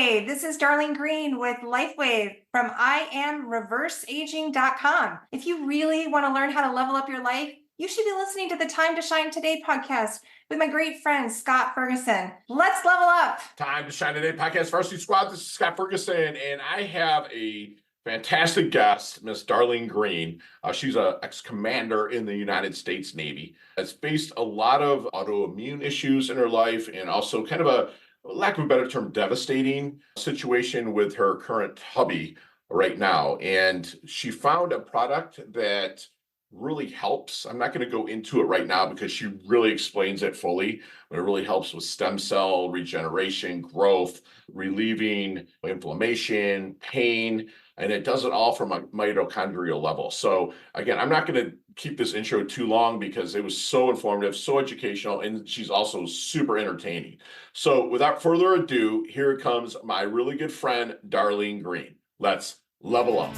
Hey, this is Darlene Greene with LifeWave from IamReverseAging.com. If you really want to learn how to level up your life, you should be listening to the Time to Shine Today podcast with my great friend, Scott Ferguson. Let's level up. Time to Shine Today podcast, Varsity Squad. This is Scott Ferguson, and I have a fantastic guest, Miss Darlene Greene. She's an ex-commander in the United States Navy. Has faced a lot of autoimmune issues in her life, and also kind of a lack of a better term, devastating situation with her current hubby right now. And she found a product that really helps. I'm not going to go into it right now because she really explains it fully, but it really helps with stem cell regeneration, growth, relieving inflammation, pain, and it does it all from a mitochondrial level. So again, I'm not going to keep this intro too long because it was so informative, so educational, and she's also super entertaining. So without further ado, here comes my really good friend, Darlene Greene. Let's level up.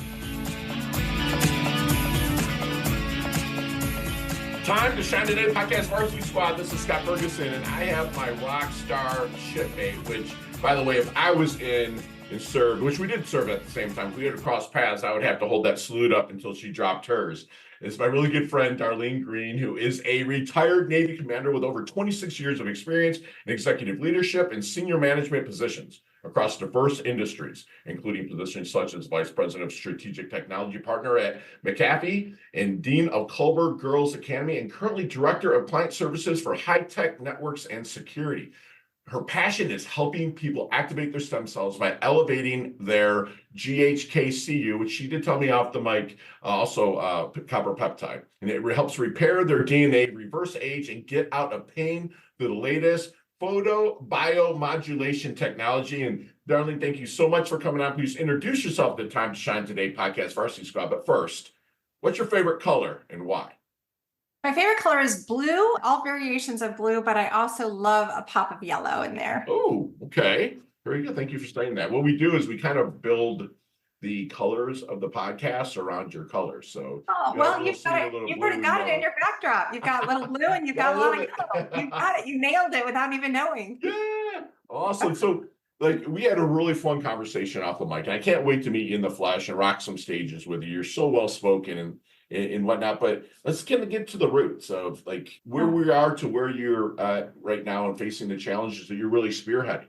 Time to Shine Today podcast, Varsity Squad. This is Scott Ferguson, and I have my rock star shipmate, which, by the way, if I was in and served, which we did serve at the same time, if we had to cross paths, I would have to hold that salute up until she dropped hers. It's my really good friend, Darlene Greene, who is a retired Navy commander with over 26 years of experience in executive leadership and senior management positions across diverse industries, including positions such as Vice President of Strategic Technology Partner at McAfee and Dean of Culver Girls Academy, and currently Director of Client Services for HyeTech Networks and Security. Her passion is helping people activate their stem cells by elevating their GHK-Cu, which she did tell me off the mic, also copper peptide. And it helps repair their DNA, reverse age, and get out of pain through the latest photobiomodulation technology. And Darlene, thank you so much for coming on. Please introduce yourself to the Time to Shine Today podcast, Varsity Squad. But first, what's your favorite color and why? My favorite color is blue, all variations of blue, but I also love a pop of yellow in there. Oh, okay. Very good. Thank you for saying that. What we do is we kind of build the colors of the podcast around your colors. So, you've already got it in your backdrop. You've got a little blue and you've got a lot of yellow. You got it. You nailed it without even knowing. Yeah. Awesome. So, we had a really fun conversation off the mic, and I can't wait to meet you in the flesh and rock some stages with you. You're so well spoken and whatnot, but let's kind of get to the roots of where we are to where you're at right now and facing the challenges that you're really spearheading.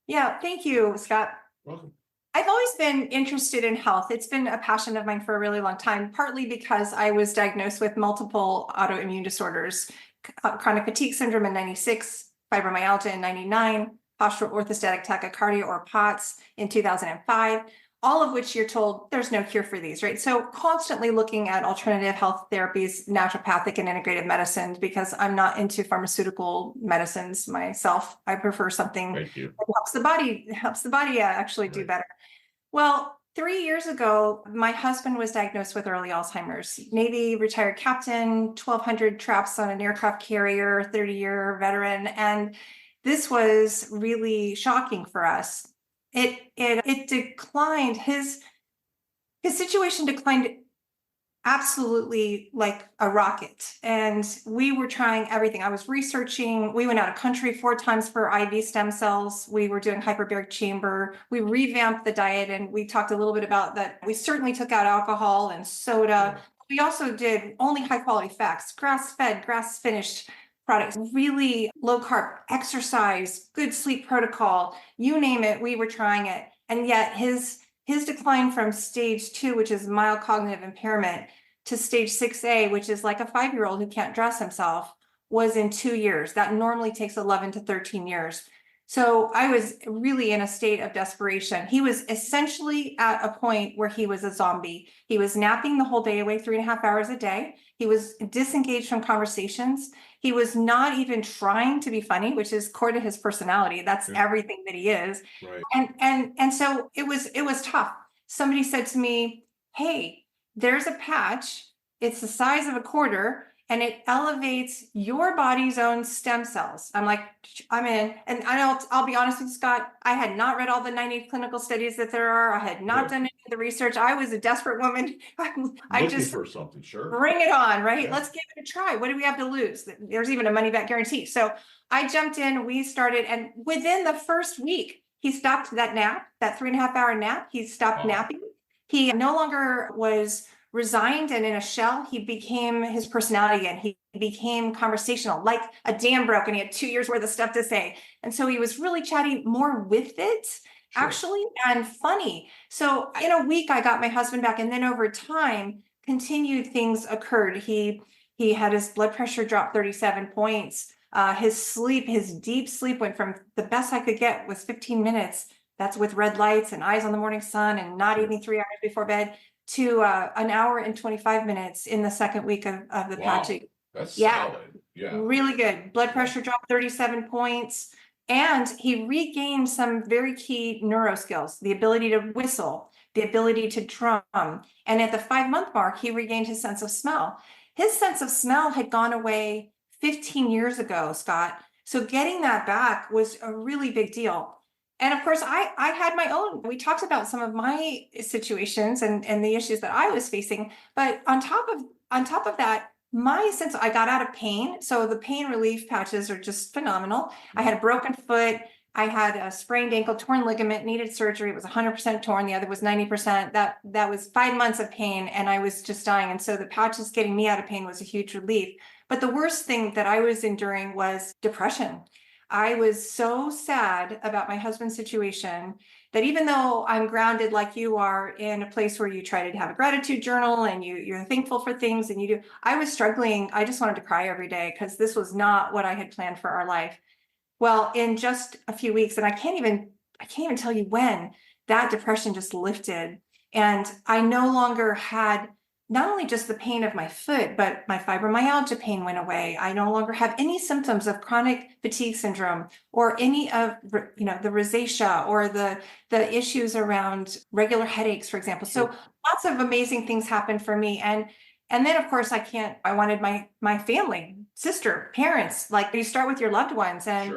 Yeah, thank you, Scott. Welcome. I've always been interested in health. It's been a passion of mine for a really long time, partly because I was diagnosed with multiple autoimmune disorders, chronic fatigue syndrome in 96, fibromyalgia in 99, postural orthostatic tachycardia or POTS in 2005. All of which you're told there's no cure for these, right? So constantly looking at alternative health therapies, naturopathic and integrative medicines, because I'm not into pharmaceutical medicines myself. I prefer something that helps the body actually do better. Well, 3 years ago, my husband was diagnosed with early Alzheimer's. Navy retired captain, 1,200 traps on an aircraft carrier, 30-year veteran. And this was really shocking for us. It declined. His situation declined absolutely like a rocket. And we were trying everything. I was researching. We went out of country 4 times for IV stem cells. We were doing hyperbaric chamber. We revamped the diet, and we talked a little bit about that. We certainly took out alcohol and soda. We also did only high quality fats, grass-fed, grass-finished products, really low carb, exercise, good sleep protocol, you name it, we were trying it. And yet his decline from stage 2, which is mild cognitive impairment, to stage 6A, which is like a 5-year-old who can't dress himself, was in 2 years. That normally takes 11 to 13 years. So I was really in a state of desperation. He was essentially at a point where he was a zombie. He was napping the whole day away, 3.5 hours a day. He was disengaged from conversations. He was not even trying to be funny, which is core to his personality. That's everything that he is. Right. And so it was tough. Somebody said to me, "Hey, there's a patch. It's the size of a quarter, and it elevates your body's own stem cells." I'm like, I'm in. And I'll be honest with you, Scott, I had not read all the 90 clinical studies that there are. I had not done any of the research. I was a desperate woman. I just for something, sure. Bring it on, right? Let's give it a try. What do we have to lose? There's even a money back guarantee. So I jumped in, we started, and within the first week, He stopped that nap, that 3.5 hour nap. He stopped napping. He no longer was resigned and in a shell. He became his personality again. He became conversational, like a dam broke and he had 2 years worth of stuff to say. And so he was really chatty, more with it, actually, and funny. So in a week, I got my husband back. And then over time, continued things occurred. He had his blood pressure drop 37 points. His sleep, his deep sleep went from the best I could get was 15 minutes. That's with red lights and eyes on the morning sun and not eating 3 hours before bed, to an hour and 25 minutes in the second week of the patching. That's solid. Yeah. Really good. Blood pressure dropped 37 points. And he regained some very key neuro skills, the ability to whistle, the ability to drum. And at the 5-month mark, he regained his sense of smell. His sense of smell had gone away 15 years ago, Scott. So getting that back was a really big deal. And of course, I had my own. We talked about some of my situations and the issues that I was facing. But on top of that, my sense, I got out of pain. So the pain relief patches are just phenomenal. I had a broken foot. I had a sprained ankle, torn ligament, needed surgery. It was 100% torn. The other was 90%. That was 5 months of pain, and I was just dying. And so the patches getting me out of pain was a huge relief. But the worst thing that I was enduring was depression. I was so sad about my husband's situation that even though I'm grounded like you are in a place where you try to have a gratitude journal and you're thankful for things and you do, I was struggling. I just wanted to cry every day because this was not what I had planned for our life. Well, in just a few weeks, and I can't even tell you when, that depression just lifted. And I no longer had not only just the pain of my foot, but my fibromyalgia pain went away. I no longer have any symptoms of chronic fatigue syndrome or any of, the rosacea or the issues around regular headaches, for example. So lots of amazing things happened for me. And then of course I wanted my family, sister, parents, like you start with your loved ones, and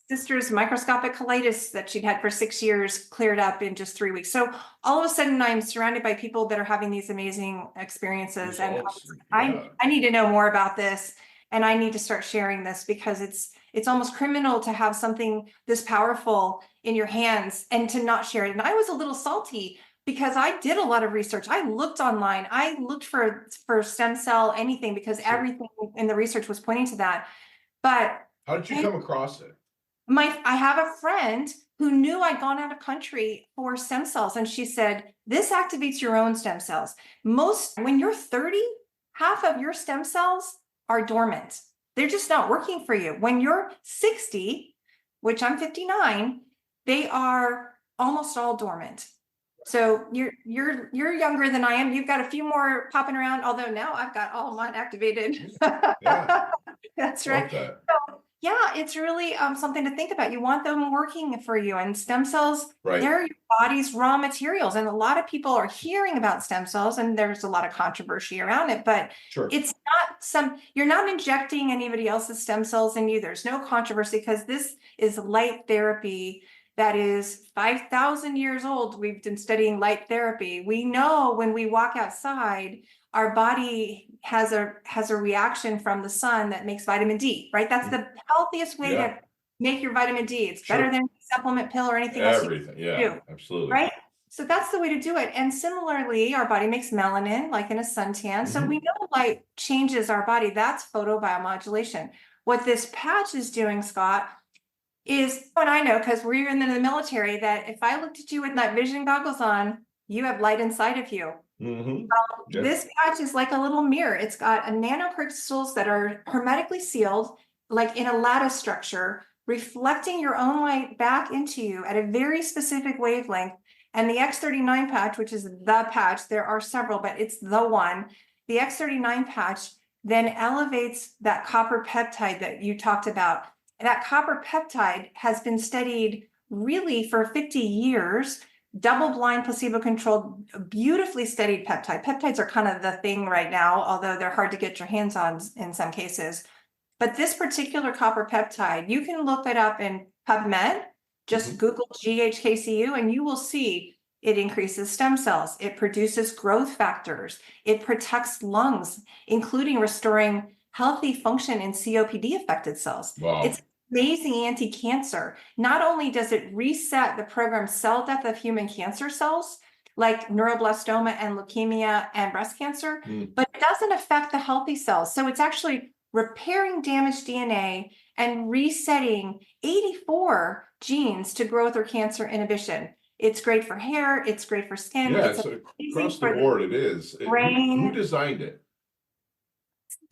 sister's microscopic colitis that she'd had for 6 years cleared up in just 3 weeks. So all of a sudden I'm surrounded by people that are having these amazing experiences. Results. And I need to know more about this, and I need to start sharing this because it's almost criminal to have something this powerful in your hands and to not share it. And I was a little salty because I did a lot of research. I looked online. I looked for stem cell anything because everything in the research was pointing to that. But how did you come across it? I have a friend who knew I'd gone out of country for stem cells, and she said, this activates your own stem cells. When you're 30, half of your stem cells are dormant. They're just not working for you. When you're 60, which I'm 59, they are almost all dormant. So you're younger than I am. You've got a few more popping around, although now I've got all of mine activated. Yeah. That's right. So, yeah, it's really something to think about. You want them working for you, and stem cells, they're your body's raw materials. And a lot of people are hearing about stem cells, and there's a lot of controversy around it, but it's not you're not injecting anybody else's stem cells in you. There's no controversy because this is light therapy that is 5,000 years old. We've been studying light therapy. We know when we walk outside, our body has a reaction from the sun that makes vitamin D, right? That's the healthiest way to make your vitamin D. It's better than a supplement pill or anything else. Absolutely. Right? So that's the way to do it. And similarly, our body makes melanin, like in a suntan. So we know light changes our body. That's photobiomodulation. What this patch is doing, Scott, is what I know, because we're even in the military, that if I looked at you with night vision goggles on, you have light inside of you. This patch is like a little mirror. It's got nanocrystals that are hermetically sealed, like in a lattice structure, reflecting your own light back into you at a very specific wavelength. And the X39 patch, which is the patch, there are several, but it's the one. The X39 patch then elevates that copper peptide that you talked about. That copper peptide has been studied really for 50 years. Double-blind, placebo-controlled, beautifully studied peptide. Peptides are kind of the thing right now, although they're hard to get your hands on in some cases. But this particular copper peptide, you can look it up in PubMed, just Google GHK-Cu, and you will see it increases stem cells. It produces growth factors. It protects lungs, including restoring healthy function in COPD-affected cells. It's amazing anti-cancer. Not only does it reset the programmed cell death of human cancer cells, like neuroblastoma and leukemia and breast cancer, but it doesn't affect the healthy cells. So it's actually repairing damaged DNA and resetting 84 genes to growth or cancer inhibition. It's great for hair, it's great for skin. Yeah, it's it's amazing across the for board. It is. Who brain. designed it?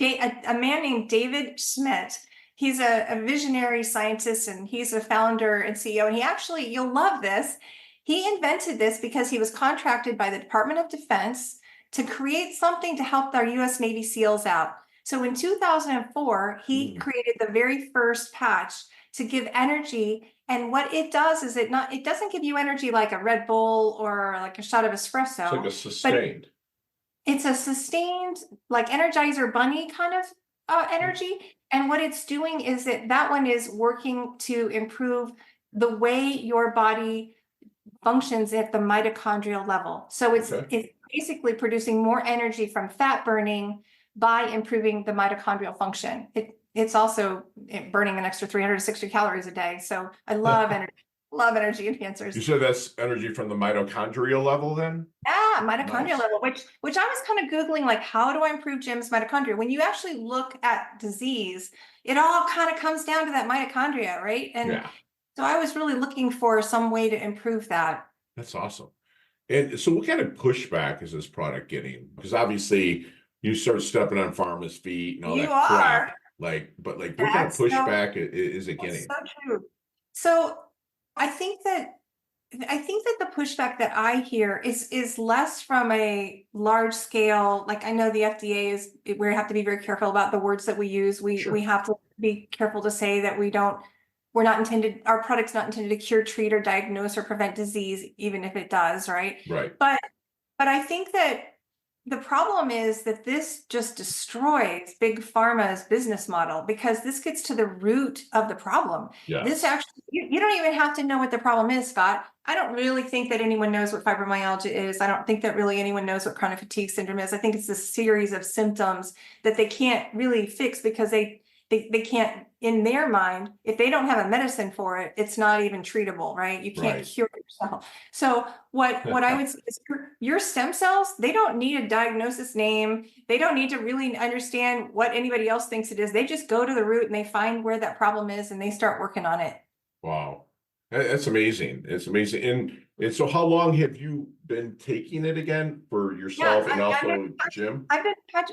A man named David Schmidt. He's a visionary scientist, and he's a founder and CEO. And he actually, you'll love this. He invented this because he was contracted by the Department of Defense to create something to help our US Navy SEALs out. So in 2004, he created the very first patch to give energy. And what it does is it doesn't give you energy like a Red Bull or like a shot of espresso. It's like a sustained. It's a sustained, like Energizer Bunny kind of energy. And what it's doing is that one is working to improve the way your body functions at the mitochondrial level. So it's basically producing more energy from fat burning by improving the mitochondrial function. It's also burning an extra 360 calories a day. So I love energy. Love energy enhancers. You said that's energy from the mitochondrial level then? Yeah, mitochondrial level, which I was kind of Googling, like, how do I improve Jim's mitochondria? When you actually look at disease, it all kind of comes down to that mitochondria, right? And so I was really looking for some way to improve that. That's awesome. And so what kind of pushback is this product getting? Because obviously you start stepping on farmers' feet and all that crap. But what kind of pushback is it getting? So true. So I think that the pushback that I hear is less from a large scale. Like, I know the FDA we have to be very careful about the words that we use. We have to be careful to say that our product's not intended to cure, treat, or diagnose or prevent disease, even if it does, right? Right. But I think that the problem is that this just destroys big pharma's business model, because this gets to the root of the problem. Yeah. This actually, you don't even have to know what the problem is, Scott. I don't really think that anyone knows what fibromyalgia is. I don't think that really anyone knows what chronic fatigue syndrome is. I think it's a series of symptoms that they can't really fix because they can't, in their mind, if they don't have a medicine for it, it's not even treatable, right? You can't cure yourself. So what I would say is your stem cells, they don't need a diagnosis name. They don't need to really understand what anybody else thinks it is. They just go to the root and they find where that problem is and they start working on it. Wow. That's amazing. It's amazing. And so how long have you been taking it again for yourself and also Jim?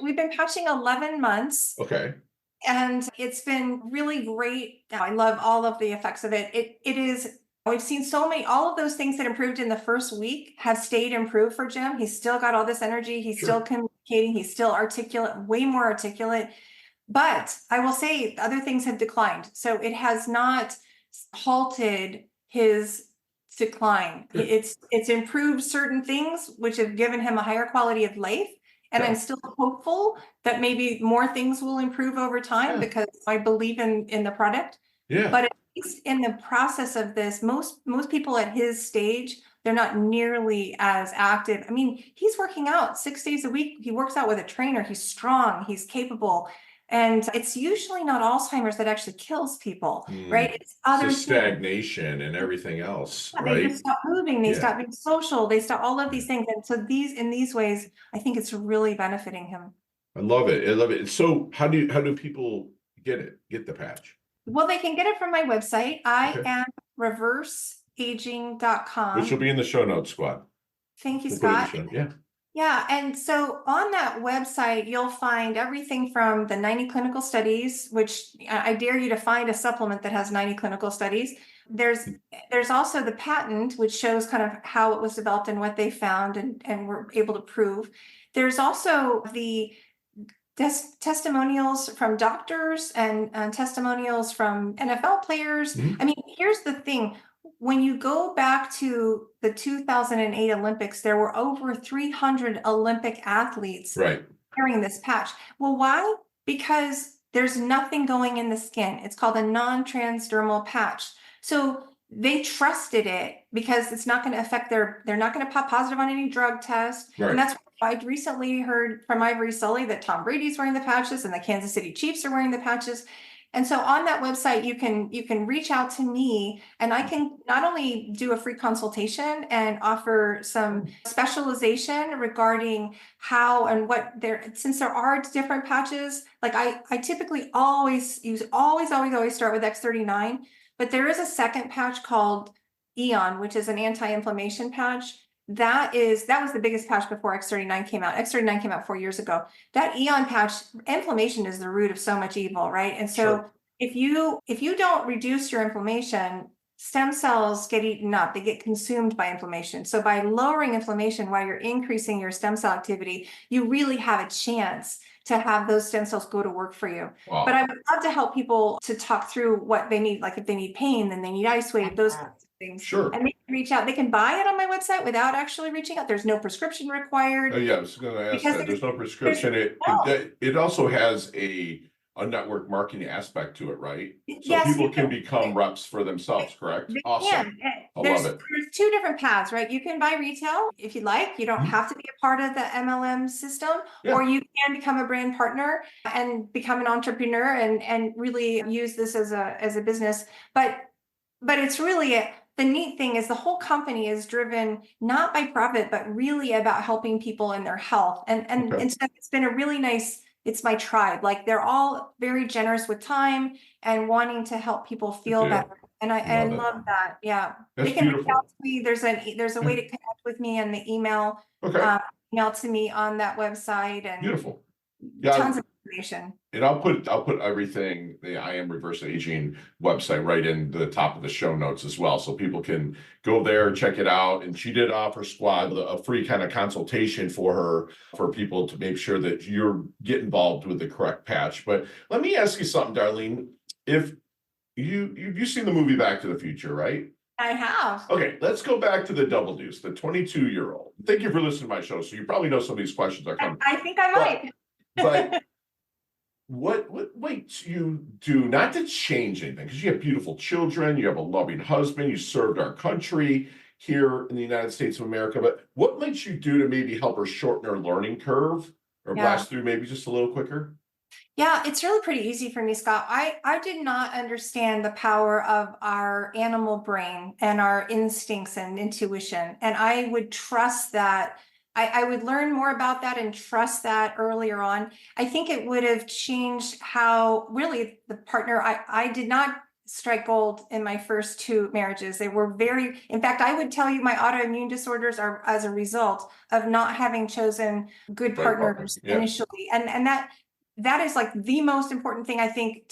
We've been patching 11 months. Okay. And it's been really great. I love all of the effects of it. We've seen all of those things that improved in the first week have stayed improved for Jim. He's still got all this energy. He's still communicating. He's still articulate, way more articulate. But I will say other things have declined. So it has not halted his decline. It's improved certain things, which have given him a higher quality of life. And I'm still hopeful that maybe more things will improve over time because I believe in the product. Yeah. But at least in the process of this, most people at his stage, they're not nearly as active. I mean, he's working out 6 days a week. He works out with a trainer. He's strong. He's capable. And it's usually not Alzheimer's that actually kills people, right? It's other stagnation and everything else, right? They just stop moving. They stop being social. They stop all of these things. And so in these ways, I think it's really benefiting him. I love it. I love it. So how do people get the patch? Well, they can get it from my website. I am reverseaging.com. Which will be in the show notes, squad. Thank you, Scott. Yeah. Yeah, and so on that website, you'll find everything from the 90 clinical studies, which I dare you to find a supplement that has 90 clinical studies. There's also the patent, which shows kind of how it was developed and what they found and were able to prove. There's also the testimonials from doctors and testimonials from NFL players. I mean, here's the thing. When you go back to the 2008 Olympics, there were over 300 Olympic athletes wearing this patch. Well, why? Because there's nothing going in the skin. It's called a non-transdermal patch. So they trusted it because it's not going to affect they're not going to pop positive on any drug test. And that's why I recently heard from Ivory Sully that Tom Brady's wearing the patches and the Kansas City Chiefs are wearing the patches. And so on that website, you can reach out to me, and I can not only do a free consultation and offer some specialization regarding how and what since there are different patches, like I typically always start with X39, but there is a second patch called Eon, which is an anti-inflammation patch. That was the biggest patch before X39 came out. X39 came out 4 years ago. That Eon patch, inflammation is the root of so much evil, right? And so Sure. if you don't reduce your inflammation, stem cells get eaten up. They get consumed by inflammation. So by lowering inflammation while you're increasing your stem cell activity, you really have a chance to have those stem cells go to work for you. Wow. But I would love to help people to talk through what they need, like if they need pain, then they need ice wave, those kinds of things. Sure. And they can reach out. They can buy it on my website without actually reaching out. There's no prescription required. Oh, yeah, I was going to ask Because that. There's no prescription. no. It also has a network marketing aspect to it, right? So Yes, people you can become reps for themselves, correct? They Awesome. can. I There's love it. two different paths, right? You can buy retail if you'd like. You don't have to be a part of the MLM system, Yeah. or you can become a brand partner and become an entrepreneur and really use this as a business. But it's really the neat thing is the whole company is driven not by profit, but really about helping people in their health. And Okay. it's been a really nice. It's my tribe. Like they're all very generous with time and wanting to help people feel deal. better. And I Love it. love that. Yeah. That's They can reach beautiful. out to me. There's a way to connect with me and the email, Okay. email to me on that website, and Beautiful. Yeah. tons of information. And I'll put everything, the I Am Reverse Aging website right in the top of the show notes as well. So people can go there, check it out. And she did offer Squad a free kind of consultation for people to make sure that you're get involved with the correct patch. But let me ask you something, Darlene. If you've seen the movie Back to the Future, right? I have. Okay, let's go back to the Double Deuce, the 22-year-old. Thank you for listening to my show. So you probably know some of these questions are coming. I think I might. But what makes you do not to change anything? Because you have beautiful children, you have a loving husband, you served our country here in the United States of America. But what makes you do to maybe help her shorten her learning curve or blast through maybe just a little quicker? Yeah, it's really pretty easy for me, Scott. I did not understand the power of our animal brain and our instincts and intuition. And I would trust that. I would learn more about that and trust that earlier on. I think it would have changed how really the partner, I did not strike gold in my first two marriages. They were in fact, I would tell you my autoimmune disorders are as a result of not having chosen good partners initially. And that is like the most important thing, I think,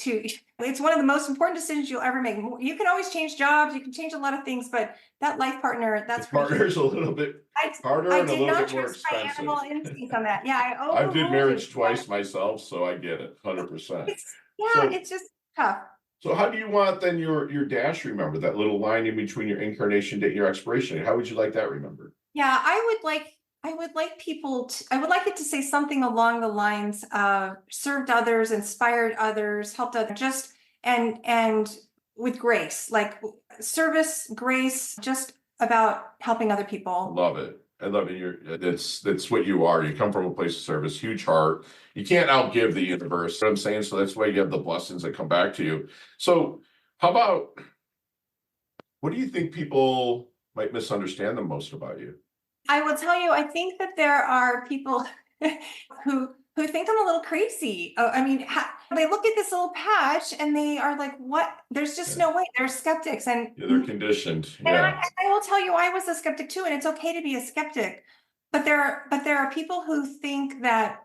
it's one of the most important decisions you'll ever make. You can always change jobs, you can change a lot of things, but that life partner, that's partner's a little bit harder and a little bit more expensive. My animal instinct on that. Yeah, I did marriage twice myself, so I get it 100%. It's just tough. So how do you want then your dash remembered, that little line in between your incarnation date and your expiration date? How would you like that remembered? Yeah, I would like it to say something along the lines of served others, inspired others, helped others, just and with grace, like service, grace, just about helping other people. Love it. I love it. That's what you are. You come from a place of service, huge heart. You can't outgive the universe. You know what I'm saying? So that's why you have the blessings that come back to you. So how about, what do you think people might misunderstand the most about you? I will tell you, I think that there are people who think I'm a little crazy. I mean, they look at this little patch and they are like, what? There's just no way. They're skeptics. And they're conditioned. And I will tell you, I was a skeptic too, and it's okay to be a skeptic. But there are people who think that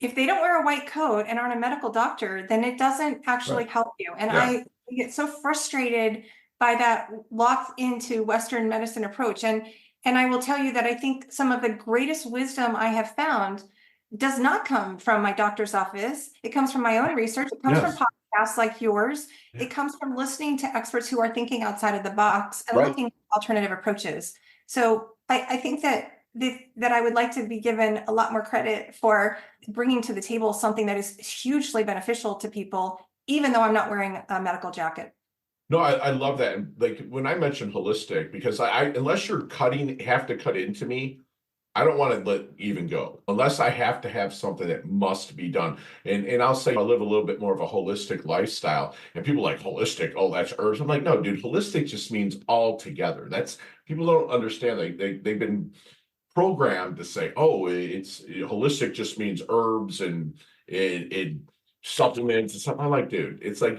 if they don't wear a white coat and aren't a medical doctor, then it doesn't actually help you. And I get so frustrated by that locked into Western medicine approach. And I will tell you that I think some of the greatest wisdom I have found does not come from my doctor's office. It comes from my own research. It comes from podcasts like yours. It comes from listening to experts who are thinking outside of the box and looking at alternative approaches. So I think that I would like to be given a lot more credit for bringing to the table something that is hugely beneficial to people, even though I'm not wearing a medical jacket. No, I love that. And like when I mentioned holistic, because I unless you're have to cut into me, I don't want to let even go unless I have to have something that must be done. And I'll say I live a little bit more of a holistic lifestyle. And people like holistic, oh, that's herbs. I'm like, no, dude, holistic just means all together. That's people don't understand. They've been programmed to say, oh, it's holistic just means herbs and it supplements and something. I'm like, dude, it's like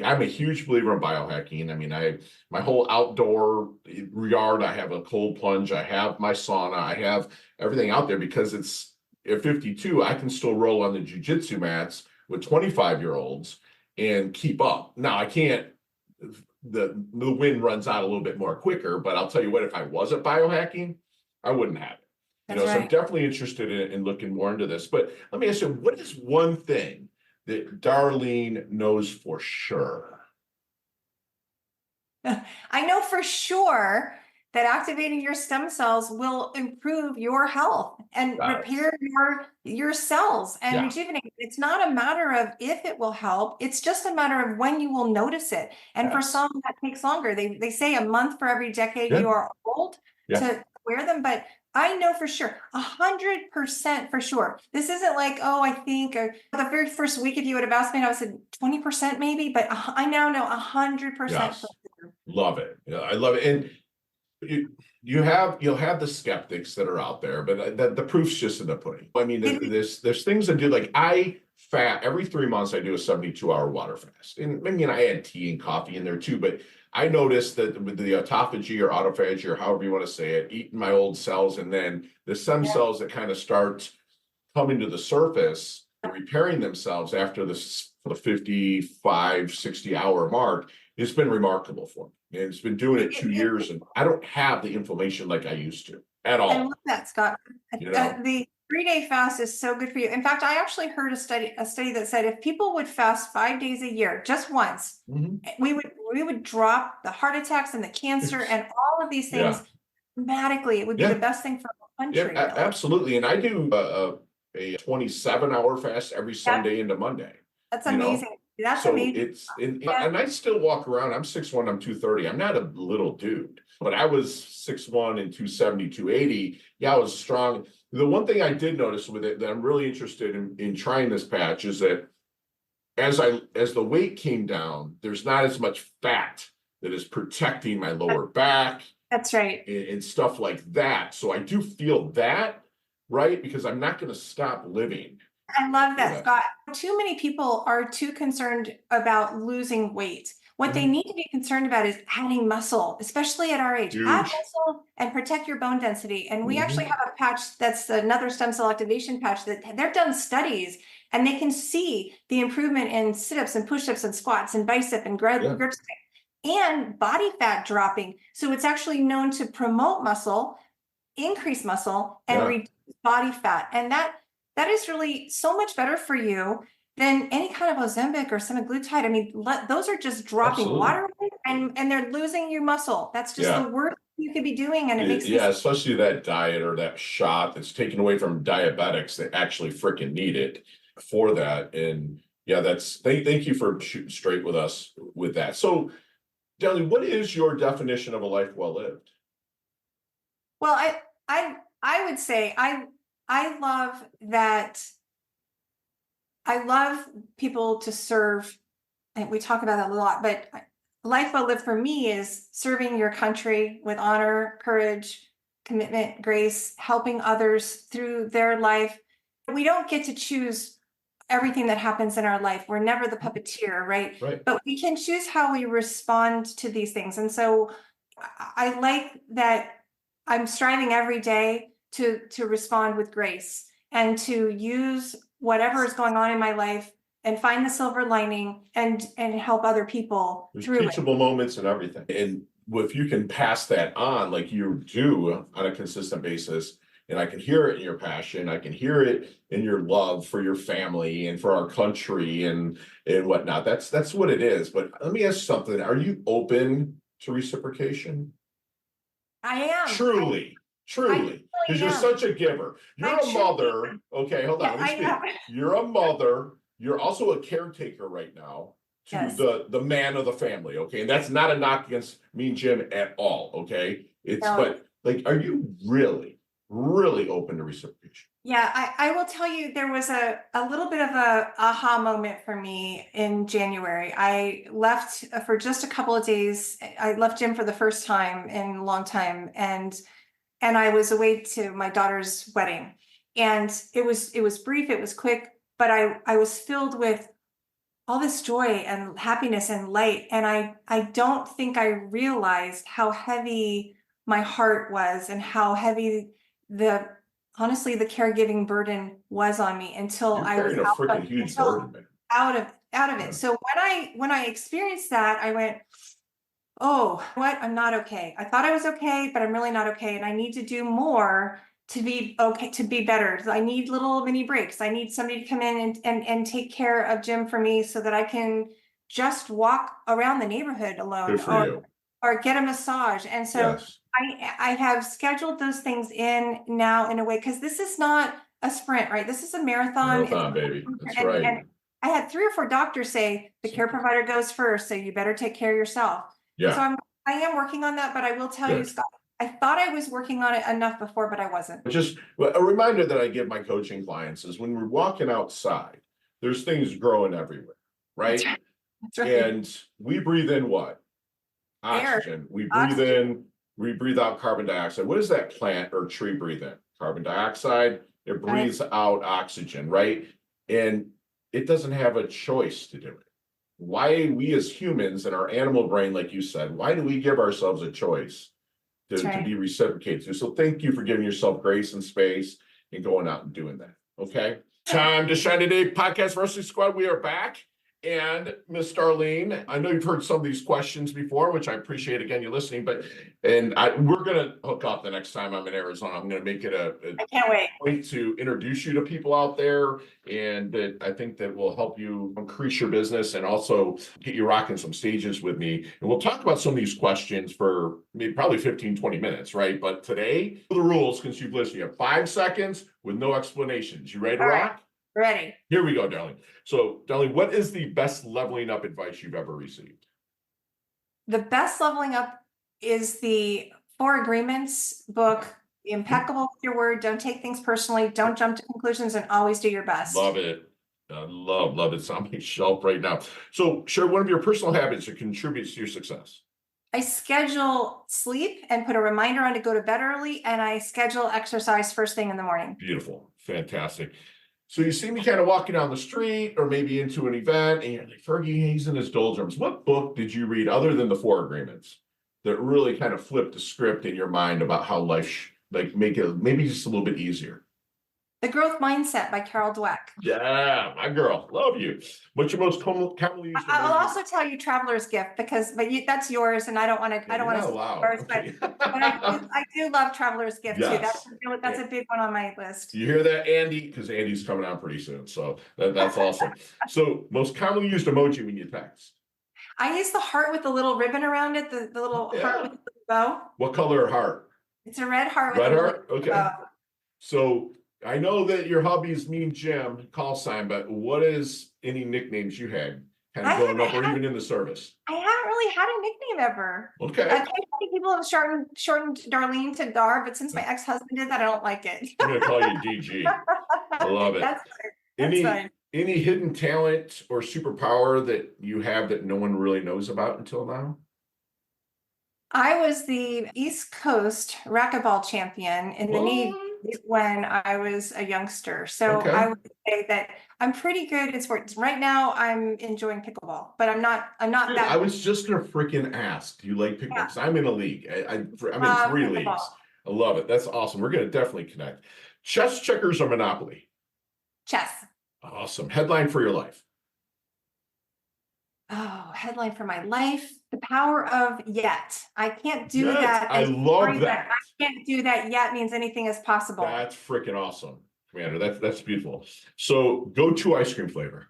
I'm a huge believer in biohacking. I mean, my whole outdoor yard, I have a cold plunge, I have my sauna, I have everything out there because it's at 52, I can still roll on the jujitsu mats with 25-year-olds and keep up. Now I can't, the wind runs out a little bit more quicker, but I'll tell you what, if I wasn't biohacking, I wouldn't have it. That's So I'm right. definitely interested in looking more into this. But let me ask you, what is one thing that Darlene knows for sure? I know for sure that activating your stem cells will improve your health and Yes. repair your cells and Yeah. rejuvenate. It's not a matter of if it will help, it's just a matter of when you will notice it. And for Yes. some, that takes longer. They say a month for every decade Yeah. you are old Yeah. to wear them, but I know for sure, 100% for sure. This isn't like, oh, I think the very first week, if you would have asked me, I would have said 20% maybe, but I now know 100% for Yes. sure. Love it. Yeah, I love it. And you'll have the skeptics that are out there, but the proof's just in the pudding. I mean, there's things to do. Like I every 3 months I do a 72-hour water fast, and I mean I add tea and coffee in there too. But I noticed that with the autophagy or autophagy or however you want to say it, eating my old cells, and then the stem Yeah. cells that kind of start coming to the surface and repairing themselves after the 55, 60-hour mark, it's been remarkable for me. And it's been doing it 2 years, and I don't have the inflammation like I used to at I love all. that, Scott. You know, The 3-day fast is so good for you. In fact, I actually heard a study that said if people would fast 5 days a year, just once, Mhm. we would drop the heart attacks and the cancer and all of these Yeah, things dramatically. It would be the yeah, best thing for the yeah, country, really. absolutely. And I do a 27-hour fast every That, Sunday into Monday. that's You know, amazing. That's so amazing. it's Yeah. and I still walk around. I'm 6'1", I'm 230. I'm not a little dude, but I was 6'1" and 270, 280. Yeah, I was strong. The one thing I did notice with it that I'm really interested in trying this patch is that as the weight came down, there's not as much fat that is protecting my lower back That's right. and stuff like that. So I do feel that, right? Because I'm not going to stop living I love for that, that. Scott. Too many people are too concerned about losing weight. What they Mhm. need to be concerned about is adding muscle, especially at our age. Add Huge. muscle and protect your bone density. And we actually Mhm. have a patch that's another stem cell activation patch that they've done studies and they can see the improvement in sit-ups and push-ups and squats and bicep and grip Yeah, strength and body fat dropping. So it's actually known to promote muscle, increase muscle, and yeah, reduce body fat. And that is really so much better for you than any kind of Ozempic or semaglutide. I mean, those are just dropping absolutely. water weight and they're losing your muscle. That's just the Yeah. worst you could be doing. And it makes me Yeah, especially that diet or that shot that's taken away from diabetics that actually freaking need it for that. And yeah, thank you for shooting straight with us with that. So, Deli, what is your definition of a life well lived? well, I would say I love that I love people to serve, and we talk about that a lot, but life well lived for me is serving your country with honor, courage, commitment, grace, helping others through their life. We don't get to choose everything that happens in our life. We're never the puppeteer, right? Right. But we can choose how we respond to these things. And so I like that I'm striving every day to respond with grace and to use whatever is going on in my life and find the silver lining and help other people There's through it. teachable moments and everything. And if you can pass that on like you do on a consistent basis, and I can hear it in your passion, I can hear it in your love for your family and for our country and whatnot. That's what it is. But let me ask you something. Are you open to reciprocation? I am. Truly, I truly, because truly you're am. such a giver. I You're a truly mother. am. Okay, hold on, Yeah, let me I speak. am. You're a mother. You're also a caretaker right now to Yes. the man of the family. Okay, and that's not a knock against me and Jim at all. Okay, it's No. but like, are you really, really open to reciprocation. Yeah, I will tell you, there was a little bit of a aha moment for me in January. I left for just a couple of days. I left gym for the first time in a long time, and I was away to my daughter's wedding. And it was brief, it was quick, but I was filled with all this joy and happiness and light. And I don't think I realized how heavy my heart was and how heavy honestly the caregiving burden was on me until You're I was carrying a freaking huge burden, man. out of Yeah. it. So when I experienced that, I went, oh, what? I'm not okay. I thought I was okay, but I'm really not okay. And I need to do more to be okay, to be better. I need little mini breaks. I need somebody to come in and take care of Jim for me so that I can just walk around the neighborhood alone Good for you. or get a massage. And so Yes. I have scheduled those things in now in a way, because this is not a sprint, right? This is a marathon. Marathon, baby. That's and, right. and I had 3 or 4 doctors say the care provider goes first, so you better take care of yourself. Yeah. So I am working on that, but I will tell you, Good. Scott, I thought I was working on it enough before, but I wasn't. Just a reminder that I give my coaching clients is when we're walking outside, there's things growing everywhere, right? That's right. And we breathe in what? Air. Oxygen. We breathe in, we breathe out carbon dioxide. What does that plant or tree breathe in? Carbon dioxide. It breathes out oxygen, right? And it doesn't have a choice to do it. Why we as humans and our animal brain, like you said, why do we give ourselves a choice to be reciprocated to? So thank you for giving yourself grace and space and going out and doing that. Okay. Time to shine today, Podcast Varsity Squad. We are back. And Miss Darlene, I know you've heard some of these questions before, which I appreciate again you listening, but we're gonna hook up the next time I'm in Arizona. I'm gonna make it I can't wait. point to introduce you to people out there, and that I think that will help you increase your business and also get you rocking some stages with me. And we'll talk about some of these questions for maybe probably 15, 20 minutes, right? But today, the rules, since you've listened, you have 5 seconds with no explanations. You ready to rock? Ready. Here we go, Darlene. So, Darlene, what is the best leveling up advice you've ever received? The best leveling up is the 4 Agreements book. Be impeccable with your word. Don't take things personally. Don't jump to conclusions, and always do your best. Love it. I love it. It's on my shelf right now. So, share one of your personal habits that contributes to your success. I schedule sleep and put a reminder on to go to bed early, and I schedule exercise first thing in the morning. Beautiful. Fantastic. So you see me kind of walking down the street or maybe into an event and you're like, Fergie, he's in his doldrums. What book did you read other than the 4 Agreements that really kind of flipped the script in your mind about how life, make it maybe just a little bit easier? The Growth Mindset by Carol Dweck. Yeah, my girl, love you. What's your most commonly used? I'll also tell you Traveler's Gift, that's yours, and I don't want to. I don't want to. Okay. But I do love Traveler's Gift too. Yes. That's a big one on my list. You hear that, Andy? Because Andy's coming on pretty soon, so that's awesome. So, most commonly used emoji when you text? I use the heart with the little ribbon around it, the little heart with the bow. What color heart? It's a red heart. Red heart? Okay. So I know that your hobbies mean Jim, call sign, but what is any nicknames you had kind of growing up or even in the service? I haven't really had a nickname ever. Okay. Occasionally people have shortened Darlene to Dar, but since my ex-husband did that, I don't like it. I'm gonna call you DG. I love it. That's fine. Any hidden talent or superpower that you have that no one really knows about until now? I was the East Coast racquetball champion in the Navy when I was a youngster. So I would say that I'm pretty good at sports. Right now I'm enjoying pickleball, but I'm not that. I was just gonna freaking ask, do you like pickleball? I'm in a league. I'm in 3 leagues. I love it. That's awesome. We're gonna definitely connect. Chess, checkers, or Monopoly? Chess. Awesome. Headline for your life. Oh, headline for my life. The power of yet. I can't do that. I love that. I can't do that yet means anything is possible. That's freaking awesome, Commander. That's beautiful. So go-to ice cream flavor.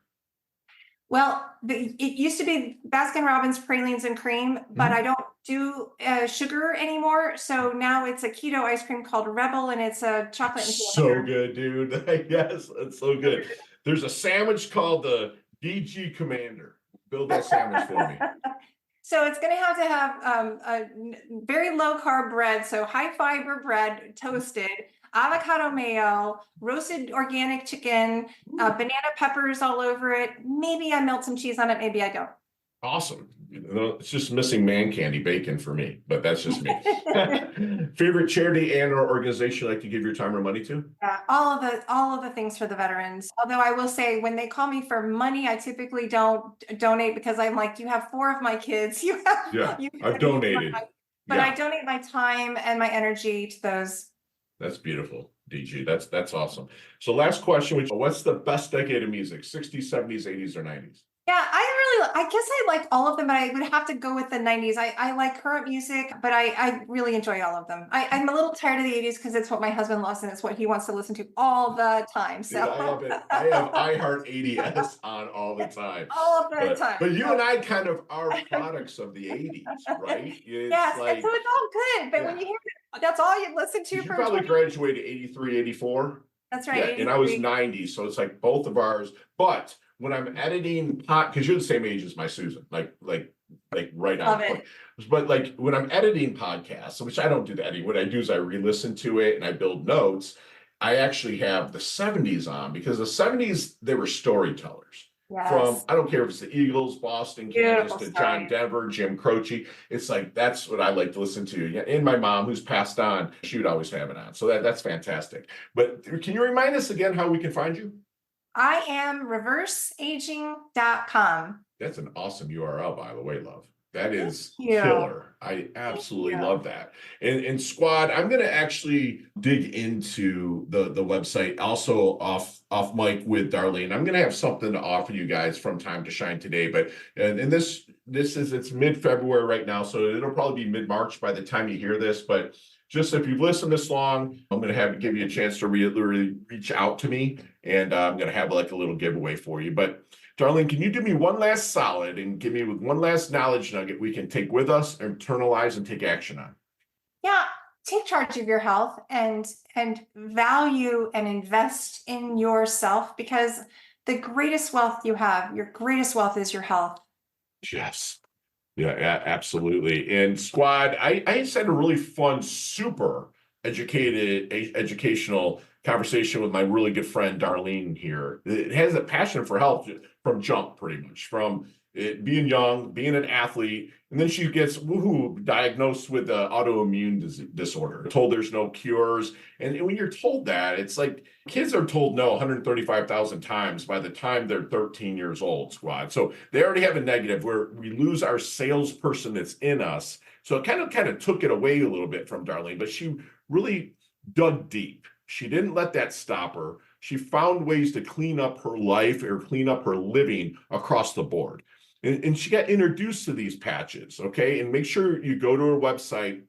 Well, it used to be Baskin Robbins pralines and cream, but I don't do sugar anymore. So now it's a keto ice cream called Rebel, and it's a chocolate and so good, dude. Yes, it's so good. There's a sandwich called the DG Commander. Build that sandwich for me. So it's going to have a very low carb bread, so high fiber bread, toasted. avocado mayo, roasted organic chicken, banana peppers all over it. Maybe I melt some cheese on it. Maybe I don't. Awesome. It's just missing man candy bacon for me, but that's just me. Favorite charity and or organization you like to give your time or money to? Yeah, all of the things for the veterans. Although I will say, when they call me for money, I typically don't donate, because I'm like, you have 4 of my kids. Yeah, I've donated. But Yeah. I donate my time and my energy to those. That's beautiful, DG. That's awesome. So last question, what's the best decade of music? 60s, 70s, 80s, or 90s? Yeah, I guess I like all of them, but I would have to go with the 90s. I like current music, but I really enjoy all of them. I'm a little tired of the 80s because it's what my husband loves and it's what he wants to listen to all the time. So dude, I love it. I have iHeart 80s on all the time. All of the time. But you and I kind of are products of the 80s, right? Yes, and so it's all good. But when you hear it, that's all you listen to you for probably 20. graduated 83, 84. That's right. Yeah, and I was 83. 90, so it's like both of ours. But when I'm editing because you're the same age as my Susan, like right on Love point. it. But like when I'm editing podcasts, which I don't do the editing, what I do is I re-listen to it and I build notes. I actually have the 70s on, because the 70s, they were storytellers. Yes. From, I don't care if it's the Eagles, Boston, Kansas, Beautiful to story. John Denver, Jim Croce. It's like, that's what I like to listen to. Yeah, and my mom, who's passed on, she would always have it on. So that's fantastic. But can you remind us again how we can find you? I am reverseaging.com. That's an awesome URL, by the way, love. That is Thank you. killer. I absolutely Thank you. love that. And squad, I'm going to actually dig into the website also off mic with Darlene. I'm going to have something to offer you guys from Time to Shine today. But and this is, it's mid-February right now, so it'll probably be mid-March by the time you hear this. But just if you've listened this long, I'm going to give you a chance to really reach out to me, and I'm going to have like a little giveaway for you. But Darlene, can you do me one last solid and give me one last knowledge nugget we can take with us, internalize, and take action on? Yeah, take charge of your health and value and invest in yourself, because the greatest wealth you have, your greatest wealth, is your health. Yes. Yeah, absolutely. And squad, I just had a really fun, super educational conversation with my really good friend Darlene here. It has a passion for health from jump, pretty much, from it being young, being an athlete, and then she gets diagnosed with an autoimmune disorder, told there's no cures. And when you're told that, it's like kids are told no 135,000 times by the time they're 13 years old, squad. So they already have a negative where we lose our salesperson that's in us. So it kind of took it away a little bit from Darlene, but she really dug deep. She didn't let that stop her. She found ways to clean up her life or clean up her living across the board. And she got introduced to these patches, okay? And make sure you go to her website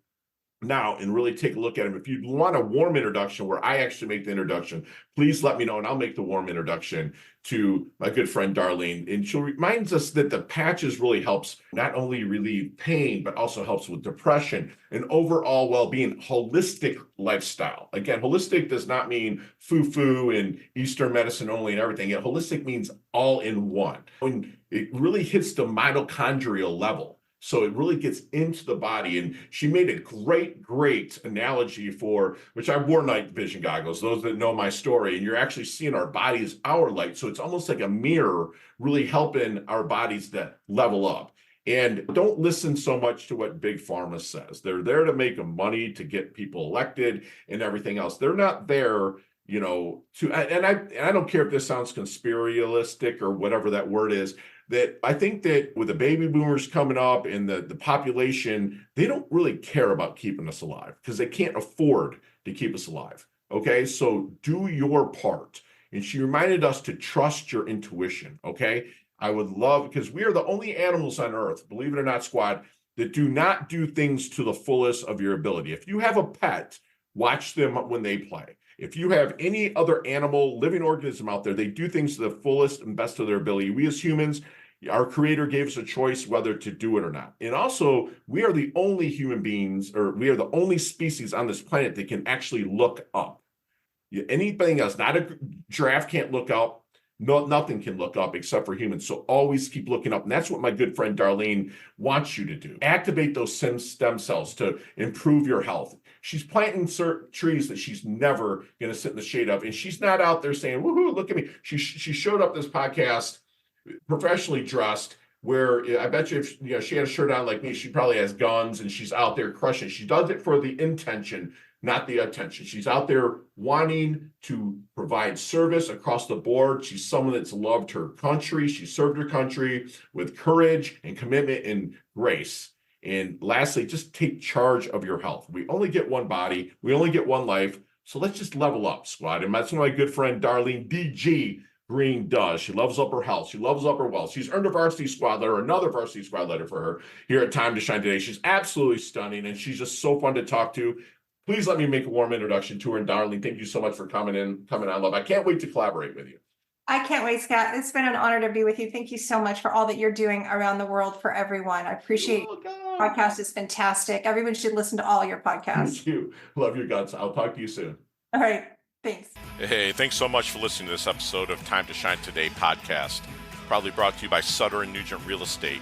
now and really take a look at them. If you want a warm introduction where I actually make the introduction, please let me know and I'll make the warm introduction to my good friend Darlene. And she reminds us that the patches really helps not only relieve pain, but also helps with depression and overall well-being, holistic lifestyle. Again, holistic does not mean foo-foo and Eastern medicine only and everything. Holistic means all in one. When it really hits the mitochondrial level. So it really gets into the body. And she made a great analogy for, which I wore night vision goggles, those that know my story, and you're actually seeing our body as our light. So it's almost like a mirror, really helping our bodies to level up. And don't listen so much to what Big Pharma says. They're there to make money, to get people elected and everything else. They're not there, and I don't care if this sounds conspiralistic or whatever that word is, that I think that with the baby boomers coming up and the population, they don't really care about keeping us alive because they can't afford to keep us alive. Okay, so do your part. And she reminded us to trust your intuition. Okay, I would love, because we are the only animals on earth, believe it or not, squad, that do not do things to the fullest of your ability. If you have a pet, watch them when they play. If you have any other animal, living organism out there, they do things to the fullest and best of their ability. We as humans, our creator gave us a choice whether to do it or not. And also, we are the only human beings, or we are the only species on this planet that can actually look up. Anything else, not a giraffe can't look up. No, nothing can look up except for humans. So always keep looking up. And that's what my good friend Darlene wants you to do. Activate those stem cells to improve your health. She's planting certain trees that she's never going to sit in the shade of. And she's not out there saying, woohoo, look at me. She showed up this podcast professionally dressed, where I bet you if she had a shirt on like me, she probably has guns and she's out there crushing. She does it for the intention, not the attention. She's out there wanting to provide service across the board. She's someone that's loved her country. She served her country with courage and commitment and grace. And lastly, just take charge of your health. We only get one body. We only get one life. So let's just level up, squad. And that's what my good friend Darlene DG Greene does. She loves up her health. She loves up her wealth. She's earned a varsity squad letter, another varsity squad letter for her here at Time to Shine today. She's absolutely stunning, and she's just so fun to talk to. Please let me make a warm introduction to her. And Darlene, thank you so much for coming on, love. I can't wait to collaborate with you. I can't wait, Scott. It's been an honor to be with you. Thank you so much for all that you're doing around the world for everyone. I appreciate podcast is fantastic. Everyone should listen to all your podcasts. Thank you. Love your guts. I'll talk to you soon. All right. Thanks. Hey, thanks so much for listening to this episode of Time to Shine Today podcast. Proudly brought to you by Sutter & Nugent Real Estate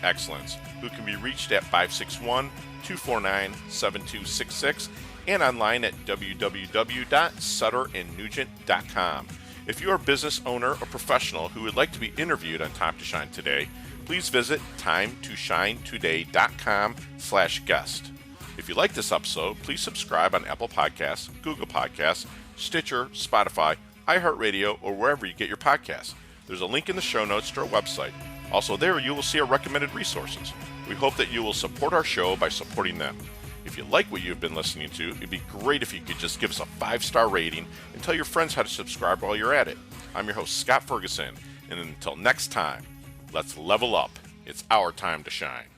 Excellence, who can be reached at 561-249-7266 and online at www.sutterandnugent.com. If you're a business owner or professional who would like to be interviewed on Time to Shine Today, please visit timetoshinetoday.com/guest. If you like this episode, please subscribe on Apple Podcasts, Google Podcasts, Stitcher, Spotify, iHeartRadio, or wherever you get your podcasts. There's a link in the show notes to our website. Also there, you will see our recommended resources. We hope that you will support our show by supporting them. If you like what you've been listening to, it'd be great if you could just give us a 5-star rating and tell your friends how to subscribe while you're at it. I'm your host, Scott Ferguson, and until next time, let's level up. It's our time to shine.